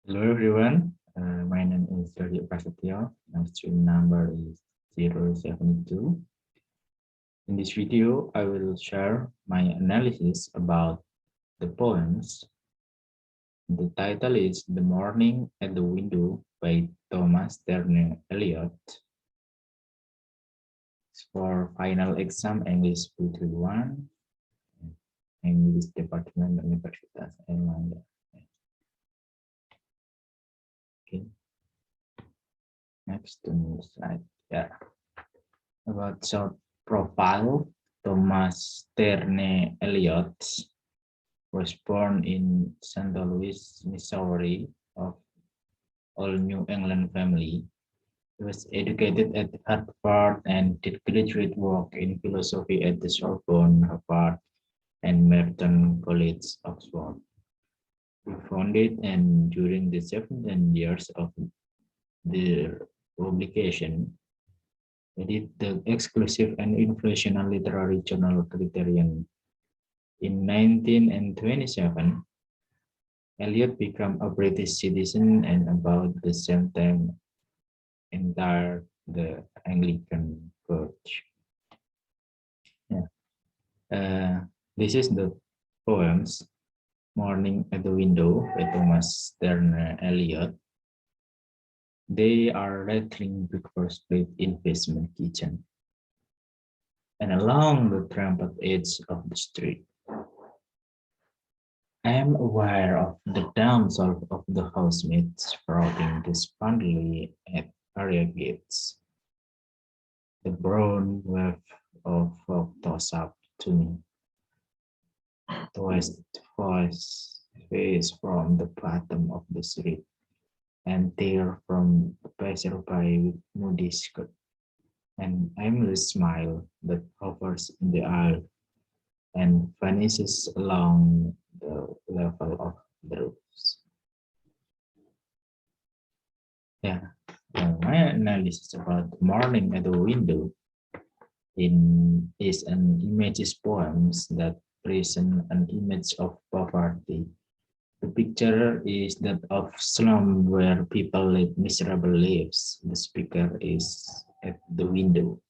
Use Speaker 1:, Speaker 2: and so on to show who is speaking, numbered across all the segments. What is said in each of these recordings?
Speaker 1: Hello everyone, my name is Dhodik Prasetyo. My stream number is 072. In this video, I will share my analysis about the poems. The title is The Morning at the Window by Sterne Eliot. For final exam English Putri 1, English Department Universitas Airlangga. Okay, next to the slide. Yeah. About short profile, Sterne Eliot was born in St. Louis, Missouri, of all New England family. He was educated at Harvard and did graduate work in philosophy at the Sorbonne, Harvard, and Merton College, Oxford. He founded and during the 17 years of the publication, edit the exclusive and influential literary journal Criterion. In 1927, Eliot became a British citizen and about the same time entered the Anglican Church. Yeah. This is the poems Morning at the Window by Sterne Eliot. They are rattling breakfast plate in basement kitchen and along the trampled edge of the street. I am aware of the downside of the housemates sprouting despondently at area gates. The brown wave of fog tossed up to me. The west voice face from the bottom of the street and tear from the passerby with moody skirt. An aimless smile that hovers in the aisle and vanishes along the level of the roofs. Yeah, my analysis about Morning at the Window is an images poems that present an image of poverty. The picture is that of slum where people live miserable lives. The speaker is at the window.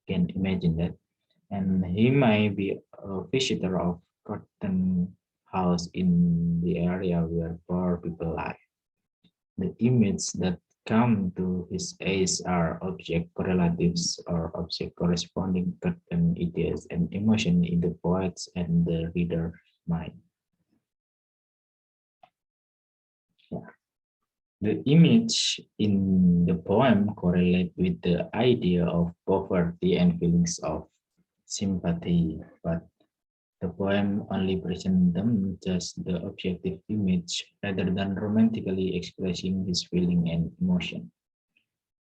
Speaker 1: Can imagine that. And he might be a visitor of Cotton House in the area where poor people live. The images that come to his eyes are object correlatives or object corresponding certain ideas and emotion in the poet's and the reader's mind. Yeah. The image in the poem correlate with the idea of poverty and feelings of sympathy, but the poem only presents them just the objective image rather than romantically expressing his feeling and emotion.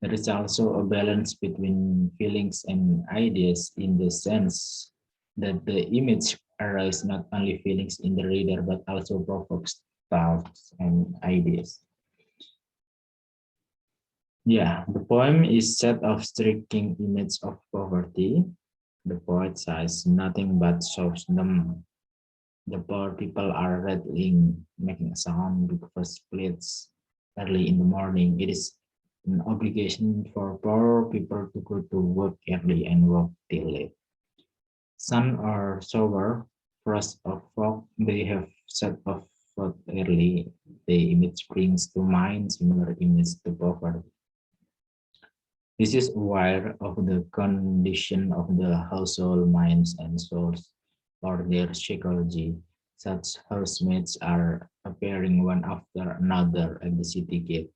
Speaker 1: There is also a balance between feelings and ideas in the sense that the image arouses not only feelings in the reader but also provokes thoughts and ideas. Yeah, the poem is set of striking image of poverty. The poet says nothing but shows them. The poor people are rattling, making a sound because plates early in the morning. It is an obligation for poor people to go to work early and work till late. Sun or shower, frost or fog, they have set off early. The image brings to mind similar image to poverty. This is aware of the condition of the household minds and souls or their psychology. Such housemates are appearing one after another at the city gate.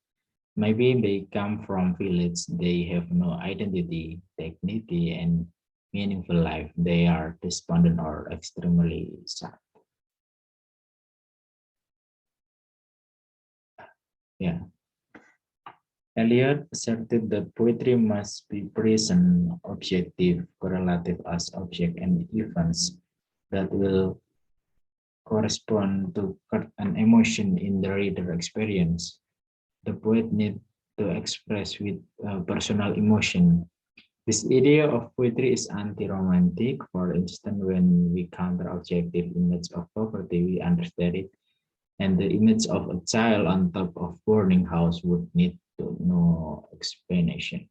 Speaker 1: Maybe they come from village, they have no identity, dignity, and meaningful life. They are despondent or extremely sad. Yeah. Eliot asserted that poetry must be present, objective, correlative as object and events that will correspond to an emotion in the reader experience. The poet needs to express with personal emotion. This idea of poetry is anti-romantic. For instance, when we counter objective image of poverty, we understand it and the image of a child on top of burning house would need to no explanation.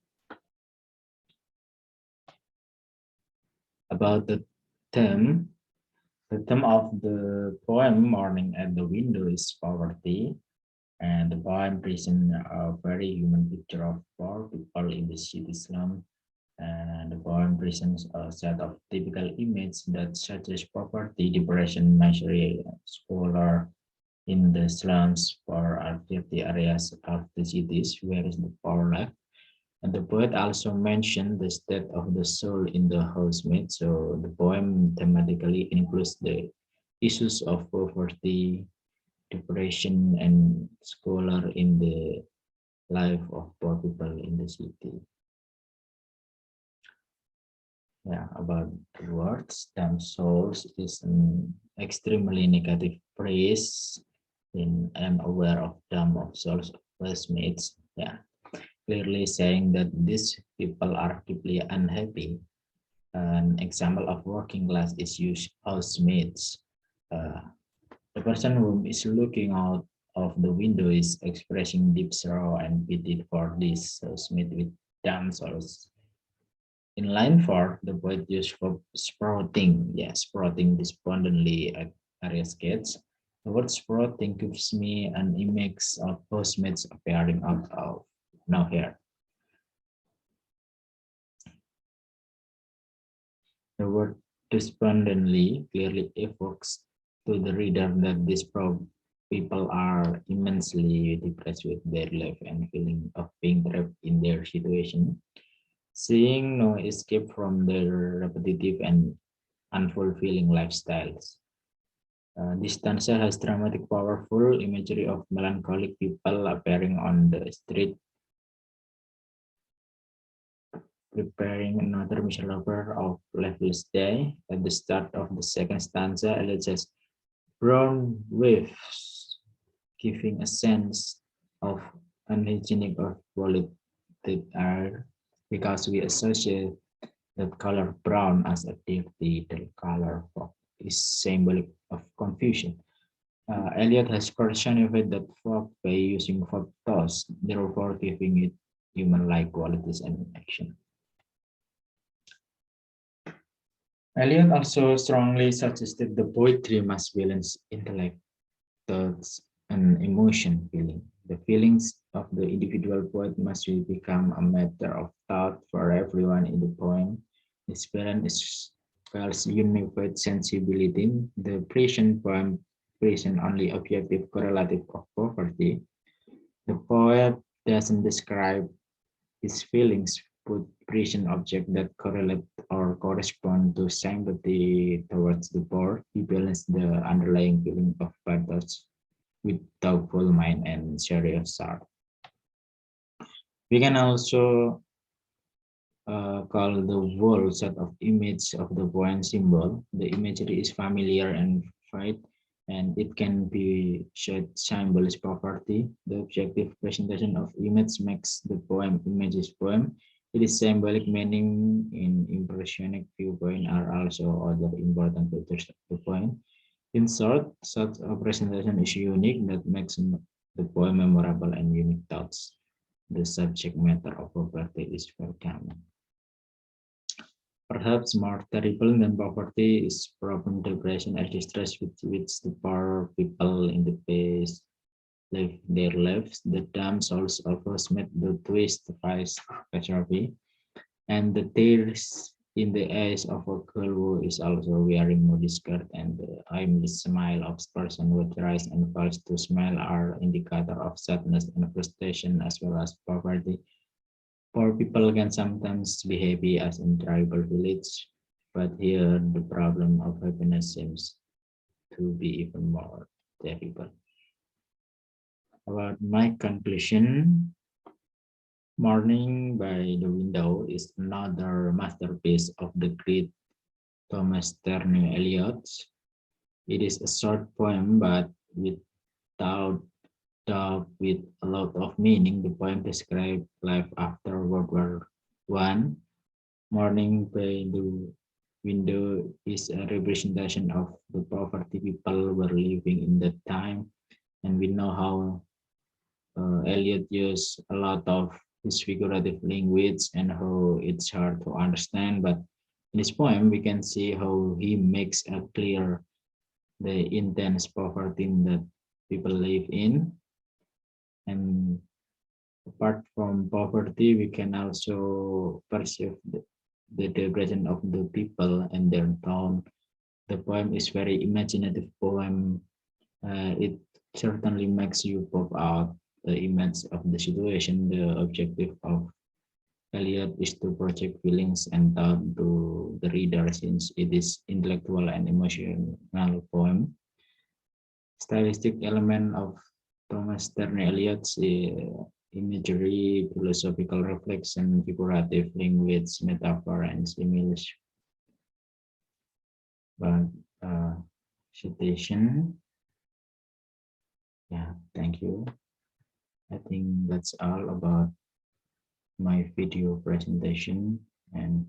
Speaker 1: About theme, the theme of the poem Morning at the Window is poverty, and the poem presents a very human picture of poor people in the city slum. And the poem presents a set of typical images that suggest poverty, depression, misery, scholar in the slums or dirty areas of the cities where is the poor life. And the poet also mentioned the state of the soul in the housemaid. So the poem thematically includes the issues of poverty, depression, and scholar in the life of poor people in the city. Yeah, about the words, damn souls is an extremely negative phrase. In I'm aware of damn of souls of classmates. Yeah, clearly saying that these people are deeply unhappy. An example of working class is used housemates. Uh, the person who is looking out of the window is expressing deep sorrow and pity for this housemate with damn souls. In line 4, the poet used for sprouting, yeah, sprouting despondently at various gates. The word sprouting gives me an image of postmates appearing out of nowhere. The word despondently clearly evokes to the reader that these people are immensely depressed with their life and feeling of being trapped in their situation, seeing no escape from their repetitive and unfulfilling lifestyles. This stanza has dramatic, powerful imagery of melancholic people appearing on the street, preparing another miserable of lifeless day. At the start of the second stanza, Eliot says, brown waves, giving a sense of unhygienic or polluted air, because we associate that color brown as a dirty, dull color is symbolic of confusion. Eliot has personified that fog by using fog toss, therefore giving it human-like qualities and action. Eliot also strongly suggested the poetry must balance intellect, thoughts, and emotion feeling. The feelings of the individual poet must become a matter of thought for everyone in the poem. This balance spells unified sensibility. The present poem present only objective correlative of poverty. The poet doesn't describe his feelings, but present object that correlate or correspond to sympathy towards the poor. He balanced the underlying feeling of pathos with doubtful mind and serious heart. We can also call the whole set of image of the poem symbol. The imagery is familiar and vivid, and it can be shared symbolize poverty. The objective presentation of image makes the poem images poem. It is symbolic meaning in impressionistic viewpoint are also other important features of the poem. In short, such a presentation is unique that makes the poem memorable and unique thoughts. The subject matter of poverty is very common. Perhaps more terrible than poverty is profound depression and distress with which the poor people in the face live their lives. The damn souls of us met the twist, the vice, catastrophe, and the tears in the eyes of a girl who is also wearing moody skirt and the aimless smile of person who tries and fails to smile are indicator of sadness and frustration as well as poverty. Poor people can sometimes be happy as in tribal village, but here the problem of happiness seems to be even more terrible. About my conclusion, Morning by the Window is another masterpiece of the great Thomas Sterne Eliot. It is a short poem, but without doubt with a lot of meaning. The poem describes life after World War One. Morning by the Window is a representation of the poverty people were living in that time. and we know how Eliot used a lot of his figurative language and how it's hard to understand. But in this poem, we can see how he makes a clear the intense poverty that people live in. And apart from poverty, we can also perceive the depression of the people and their town. The poem is very imaginative poem. It certainly makes you pop out the image of the situation. The objective of Eliot is to project feelings and thought to the reader since it is intellectual and emotional poem. Stylistic element of Thomas Sterne Eliot's imagery, philosophical reflection, figurative language, metaphor, and similes. But citation. Yeah, thank you. I think that's all about my video presentation, and